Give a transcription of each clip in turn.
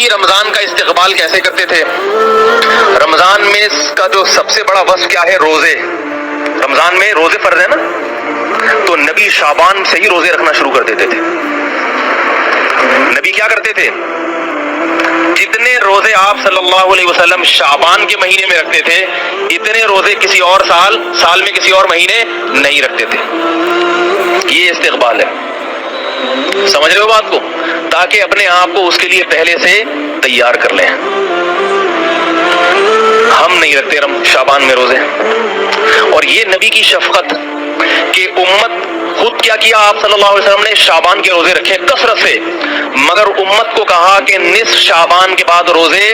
نبی رمضان کا استقبال کیسے کرتے تھے؟ رمضان میں اس کا جو سب سے بڑا وصف کیا ہے؟ روزے. رمضان میں روزے فرض ہے نا، تو نبی شعبان سے ہی روزے رکھنا شروع کر دیتے تھے. نبی کیا کرتے تھے؟ جتنے روزے آپ صلی اللہ علیہ وسلم شعبان کے مہینے میں رکھتے تھے، اتنے روزے کسی اور سال میں کسی اور مہینے نہیں رکھتے تھے. یہ استقبال ہے. سمجھ رہے ہو بات کو؟ تاکہ اپنے آپ کو اس کے لیے پہلے سے تیار کر لیں. ہم نہیں رکھتے شعبان میں روزے. اور یہ نبی کی شفقت کہ امت خود کیا کیا آپ صلی اللہ علیہ وسلم نے؟ شعبان کے روزے رکھے کثرت سے، مگر امت کو کہا کہ نصف شعبان کے بعد روزے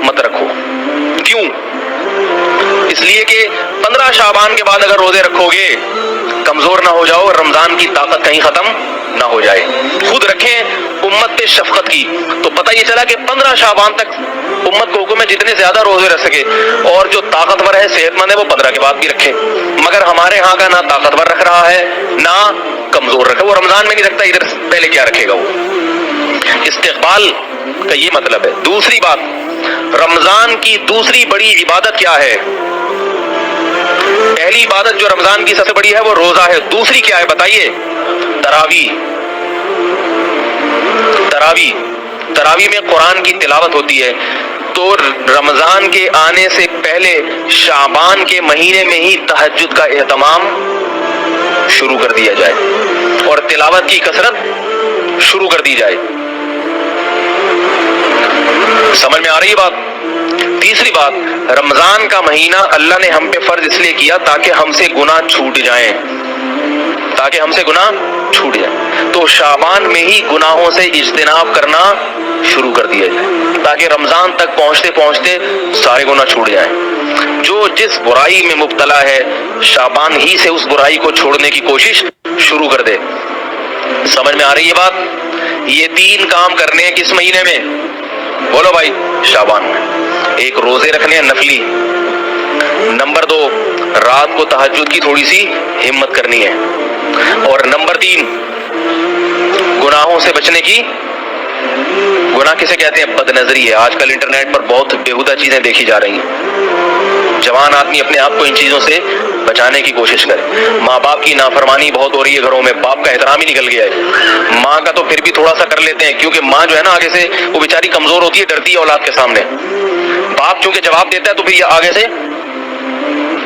مت رکھو. کیوں؟ اس لیے کہ 15 شعبان کے بعد اگر روزے رکھو گے کمزور نہ ہو جاؤ، رمضان کی طاقت کہیں ختم نہ ہو جائے. خود رکھیں امت پہ شفقت کی، تو پتہ یہ چلا کہ 15 شعبان تک امت کو حکم ہے جتنے زیادہ روزے رکھ سکے، اور جو طاقتور ہے صحت مند ہے وہ 15 کے بعد بھی رکھے. مگر ہمارے ہاں کا نہ طاقتور رکھ رہا ہے نہ کمزور رکھے. وہ رمضان میں نہیں رکھتا، ادھر پہلے کیا رکھے گا وہ؟ استقبال کا یہ مطلب ہے. دوسری بات، رمضان کی دوسری بڑی عبادت کیا ہے؟ پہلی عبادت جو رمضان کی سب سے بڑی ہے وہ روزہ ہے. دوسری کیا ہے بتائیے؟ تراویح. تراویح میں قرآن کی تلاوت ہوتی ہے. تو رمضان کے آنے سے پہلے شعبان کے مہینے میں ہی تہجد کا اہتمام شروع کر دیا جائے اور تلاوت کی کثرت شروع کر دی جائے. سمجھ میں آ رہی ہے بات؟ تیسری بات، رمضان کا مہینہ اللہ نے ہم پہ فرض اس لیے کیا تاکہ ہم سے گناہ چھوٹ جائیں. تو شعبان میں ہی گناہوں سے اجتناب کرنا شروع کر دیا جائے تاکہ رمضان تک پہنچتے پہنچتے سارے گناہ چھوٹ جائیں. جو جس برائی میں مبتلا ہے شعبان ہی سے اس برائی کو چھوڑنے کی کوشش شروع کر دے. سمجھ میں آ رہی ہے بات؟ یہ 3 کام کرنے ہیں کس مہینے میں؟ بولو بھائی، شعبان میں. ایک، روزے رکھنے ہیں نفلی. نمبر 2، رات کو تہجد کی تھوڑی سی ہمت کرنی ہے. اور نمبر 3، گناہوں سے بچنے کی. گناہ کسے کہتے ہیں؟ بد نظری ہے. آج کل انٹرنیٹ پر بہت بیہودہ چیزیں دیکھی جا رہی ہیں. جوان آدمی اپنے آپ کو ان چیزوں سے بچانے کی کوشش کرے. ماں باپ کی نافرمانی بہت ہو رہی ہے گھروں میں، باپ کا احترام ہی نکل گیا ہے. ماں کا تو پھر بھی تھوڑا سا کر لیتے ہیں کیونکہ ماں جو ہے نا آگے سے وہ بیچاری کمزور ہوتی ہے، ڈرتی ہے اولاد کے سامنے. باپ چونکہ جواب دیتا ہے تو پھر یہ آگے سے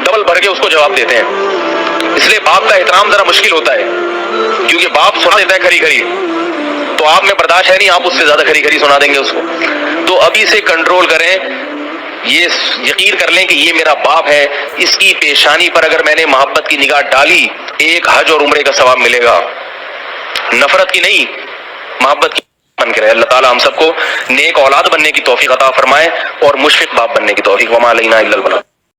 ڈبل بھر کے اس کو جواب دیتے ہیں. اس لیے باپ کا احترام ذرا مشکل ہوتا ہے کیونکہ باپ سنا دیتا ہے کھری کھری، تو آپ میں برداشت ہے نہیں، آپ اس سے زیادہ کھری کھری سنا دیں گے اس کو. تو ابھی سے کنٹرول کریں. یہ یقین کر لیں کہ یہ میرا باپ ہے، اس کی پیشانی پر اگر میں نے محبت کی نگاہ ڈالی 1 حج اور عمرے کا ثواب ملے گا. نفرت کی نہیں، محبت کی من کرے. اللہ تعالی ہم سب کو نیک اولاد بننے کی توفیق عطا فرمائے اور مشفق باپ بننے کی توفیق. وما علینا الا البلاغ.